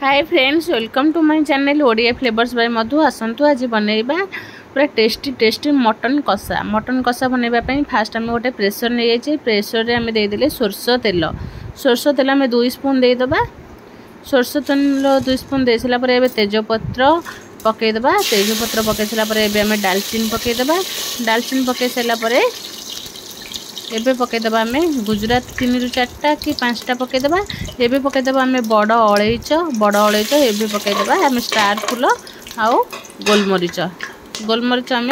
Hi friends, welcome to my channel Odia flavours by Madhu. आसतु आज बनैबा पूरा टेस्टी टेस्टी मटन कषा बनैबा पई फास्ट आम गोटे प्रेसर नहीं जाइए। प्रेसर रे आम देदेले सोरष तेल आम 2 स्पून देदबा। सोरष तेल 2 स्पून दे सारा पर तेजपत्र पकईदबा। तेजपत्र पकई सारा आम डालचीन पकईदबा। डालचीन पकई सारा एबे पकईदबा आम गुजरात 3 ରୁ 4टा कि 5टा पकईदबा। एबे पकईदबा आम बड़ अलैच एबे पकईदबा आम स्टार फुल आउ गोलमरीच आम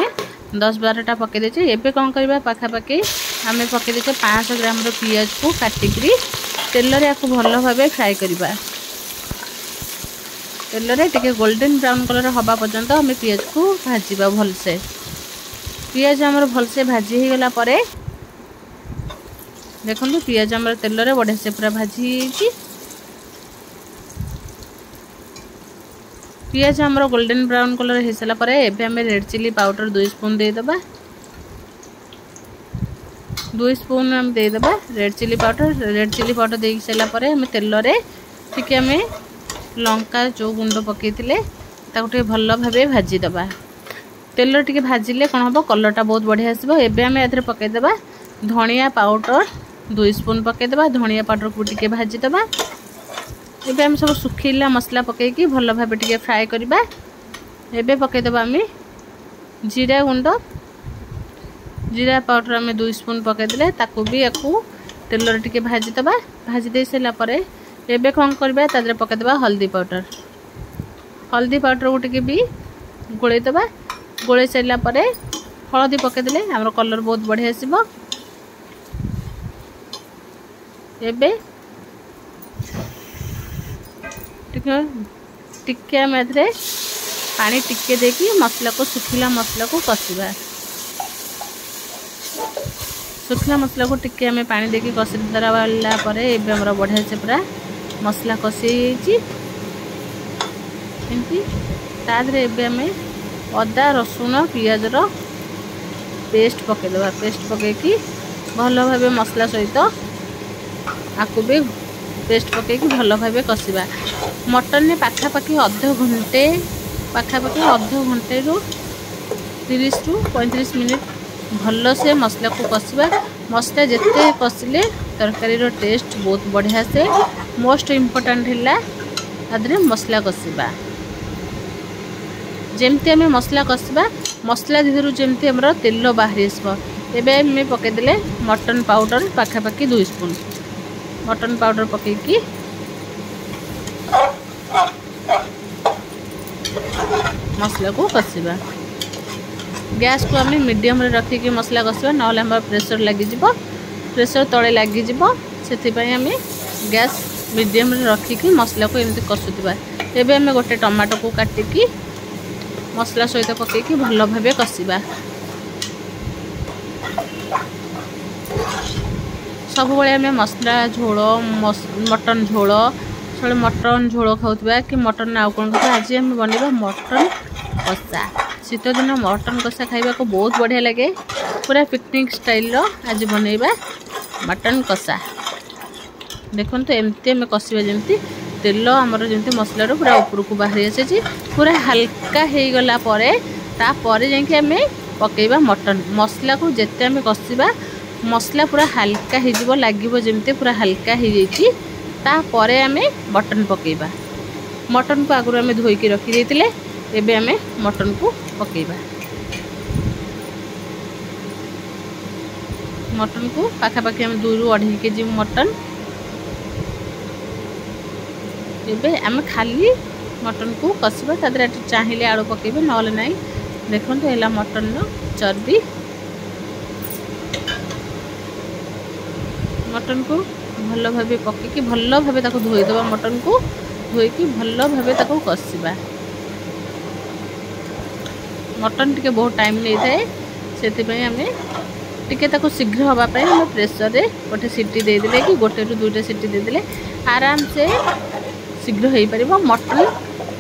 10-12टा पकई देचे। एबे कौन करबा पाखापाखि आम पकई देचे 500 ग्राम पियाज को काटिकी तेल रे आपको भल भाव फ्राए करबा। तेल रे टिके गोल्डन ब्राउन कलर हवा पर्यंत आम पियाज को भाजीबा भलसे। पियाज आमर भलसे भाजी हो गला परे देखो पियाज आमर तेल रे बढ़िया से पूरा भाजी होगी। पियाज आमर गोल्डन ब्राउन कलर हो सारा पर एबे आम रेड चिली पाउडर 2 स्पून देदबा। 2 स्पून आम देदबा रेड चिली पाउडर दे सारा पर आम तेल रे टिके आम लंका जो गुंड पकईले ताको भल भाव भाजीदबा। तेल टिके भाजिले कौन हम कलरटा बहुत बढ़िया आसब। एबे आम एथरे पकईदबा धनिया पाउडर 2 स्पून पकईदबा। धनिया पाउडर को टिके भाजीदबा। एबे आम सब सुखीला मसला पकईकी भल भाव टिके फ्राए करबा। एबे पकईदबा आम जीरा गुंड जीरा पाउडर आम 2 स्पून पकईदेले ताकू भी याकू तेल रे टिके भाजीदबा। भाजी दे सारा परे एबे कौन करबा तादरे पकईदबा हल्दी पाउडर को टिके भी गोलैदबा। गोलै सारा परे हलदी पकईदेले आमर कलर बहुत बढ़िया आसब। एबे टिके आम एथरे पानी टिके देकी मसला को सुखिला मसला को कषिबा। सुखिला मसला को टिके आम पानी देकी कषि दराला परे एबे हमर बढ़िया से पूरा मसला कषि एमती तादरे एबे आम अदा रसुण पियाज रो पेस्ट पकईदबा। पेस्ट पकईकी भल भाव मसला सहित आपको भी पेस्ट पकईकी भल भाव कषिबा। मटन ने पाखापाखि अध घंटे रु 30 ରୁ 35 मिनिट भल से मसला को कषिबा। मसला जिते कषिले तरकारी रो टेस्ट बहुत बढ़िया से। मोस्ट इम्पोर्टेंट है आदरे मसला कषिबा। जेमती आम मसला कषिबा मसला भितर जमती आमर तेल बाहरी आसब। एबे आम पकईदेले मटन पाउडर पाखापाखि 2 स्पून मटन पाउडर पकईकी मसला को कषिबा। गैस को आम मीडियम रे रखिकी मसला कषिबा नहले हमर प्रेशर लगी जिवो। प्रेशर तळे लगी जिवो सेथि पई आम गैस मीडियम रे रखिकी मसला को एमती कषुतिबा। एबे आम गोटे टमाटो को काटिकी मसला सहित पकईकी भल भाव कषिबा। सब बळे आम मसला झोल मटन झोल खाऊा कि मटन आउ कौन खाऊ। आज आम बनवा मटन कषा। शीत दिन मटन कषा खाइबा को बहुत बढ़िया लगे। पूरा पिकनिक स्टाइल आज बनैबा मटन कषा। देखो तो एमती आम कषिबा जमती तेल आमर जमती मसला पूरा ऊपर को बाहरी आसे। पूरा हल्का हो गला परे तापर जाके आम पकईबा मटन। मसला को जेते आम कषिबा मसला पूरा हल्का हो लगे जमती पूरा हल्का हो जाइए। तापर आम मटन पकईबा। मटन को आगुरी आम धोईकी रखी देथिले। एबे आम मटन को पकईबा। मटन को पाखापाखि आम 2 ରୁ 2.5 केजी मटन। एबे आम खाली मटन को कषिबा। तादरे चाहिए आलू पकईबे नहले नहीं। देखो है मटन चर्बी। मटन को भल भाव पकईकी भल भाव ताको धोईदबा। मटन को धोईकी भल भाव ताको कषिबा। मटन टिके बहुत टाइम नहीं थाए से आम टिके ताको शीघ्र होगापाई आम प्रेसर रे गोटे सीटी देदेले कि 1 ରୁ 2टा सीटी देदेले आराम से शीघ्र हो पार। मटन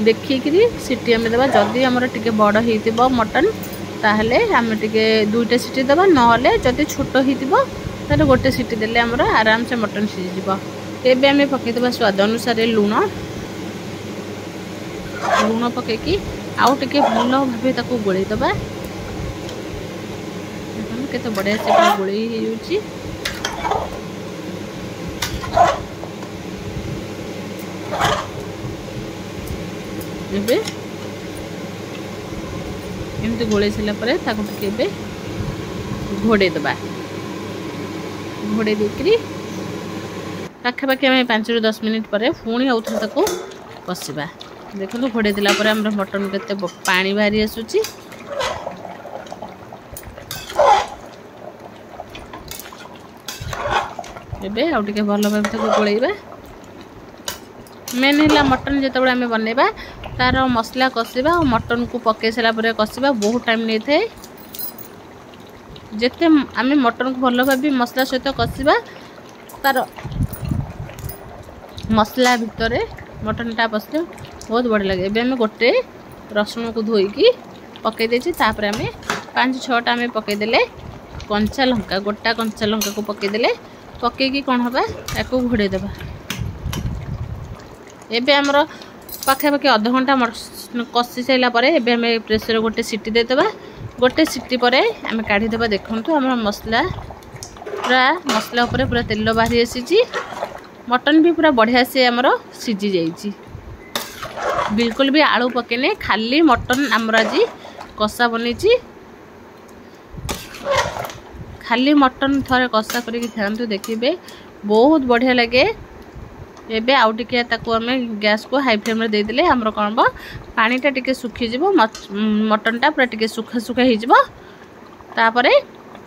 देखिकी सीटी आम देवा। जदि आमर टिके बड़ हो मटन ताहले आम टिके 2टा सीटी देवा नहले जदि छोट हो तारे गोटे सीटी देले आमर आराम से मटन सीझिबो। एबे आम पकईदबा स्वाद अनुसार लुण लुण पकईकि आउ टिके भल भाव ताको गोलई दबा। केते बढ़िया से पूरा गोलई होउची। एबे एमती गोलई सारा पर ताको टिके घोड़े दबा। घोड़े देकरी पाखापाखि आम 5 ରୁ 10 मिनिट पर पुणी आउ थे ताको कषा। देखो घोड़े देला पर हमर मटन केते पानी बाहरी आसुची। एबे आउ टिके भल भाव ताको गोलैबा। मेन है मटन जिते आम बनैबा तार मसला कषा और मटन को पकई सारा पर कषा बहुत टाइम नहीं थाए। जिते आम मटन को भल भाव मसला सहित कषा तार मसला भितर मटनटा पसले बहुत बढ़िया लगे। एबे आम गोटे रसुण को धोईकी पकई देछि। तापर आम 5-6टा आम पकईदेले कंचा लंका, गोटा कंचा लंका को पकईदेले पकईकी कौन हबा याको घोड़े देबा। एबे आमर पाखापाखि आधा घंटा कषि सारा पर एबे आम प्रेसर गोटे सीटी देदेबा। गोटे सीटी पर आम काढ़ीदेबा। देखंतु आम मसला पूरा तेल बाहरी आसी। मटन भी पूरा बढ़िया से आमर सीझी जाइए। बिल्कुल भी आलू पकेने खाली मटन आमर आज कषा बनी। खाली मटन थरे कषा करके खातु देखिए बहुत बढ़िया लगे। एबे आउ टिके ताको आम गैस को हाई फ्लेम रे देदेले आमर कौन बा पानीटा टिके सुखी जीवो। मटनटा पूरा टिके सुखा सुखा हो जीवो। तापरे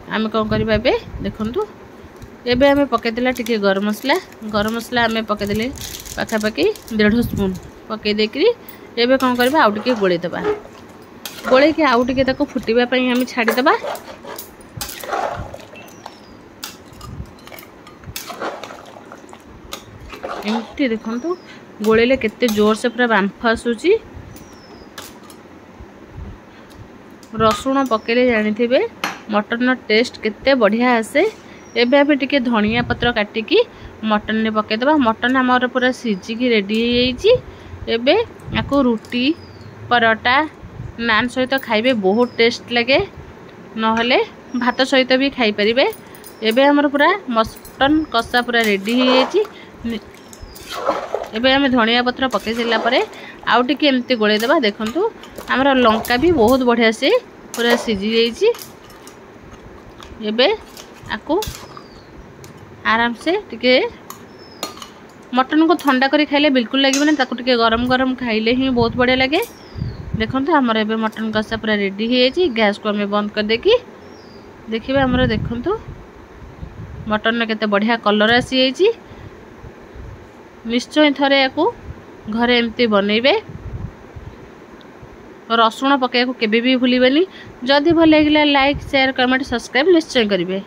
आम कौन करबा एबे देखंतु एबे आम पकईदेला टिके गरम मसला आम पकईदेले पाखापाखि 1.5 स्पून पकई देकरी एबे कौन करबा आउ टिके गोलई दबा। गोलई के आउ टिके ताको फुटीबा पई आम छाड़ी दबा। एमती देखंतु गोलैले केते जोर से पूरा बांफ आसुची। रसुण पकेले जानिथिबे मटन टेस्ट केते बढ़िया आसे। एबे आम टिके धनिया पत्र काटिकी मटन ने पकईदबा। मटन आमर पूरा सीझिकी रेडी हो जाइए। एबे याको रुटी परोटा नान सहित खाइबे बहुत टेस्ट लगे। नहले भात सहित भी खाई परिबे। एबे आमर पूरा मटन कषा पूरा रेडी हो जाइए। एबे आम धनिया पत्र पकई सारा पर आउ टिके एमती गोलई देबा। देखंतु आमर लंका भी बहुत बढ़िया से पूरा सीझी जाइए। एबे आकु आराम से टिके मटन को ठंडा करी खाइले बिल्कुल लगे ताकू टिके गरम गरम खाइले ही बहुत बढ़िया लगे। देखंतु आमर एबे मटन कषा पूरा रेडी हो जाइए। गैस को आम बंद कर देकी देखिए आमर देखंतु मटन में केते बढ़िया कलर आसी जाइए। निश्चय थरे याकू घरे एमती बनैबे। रसुण पकाइको केबे भी भूलिबेनी। जदि भल लागिला लाइक शेयर कमेंट सब्सक्राइब निश्चय करिवे।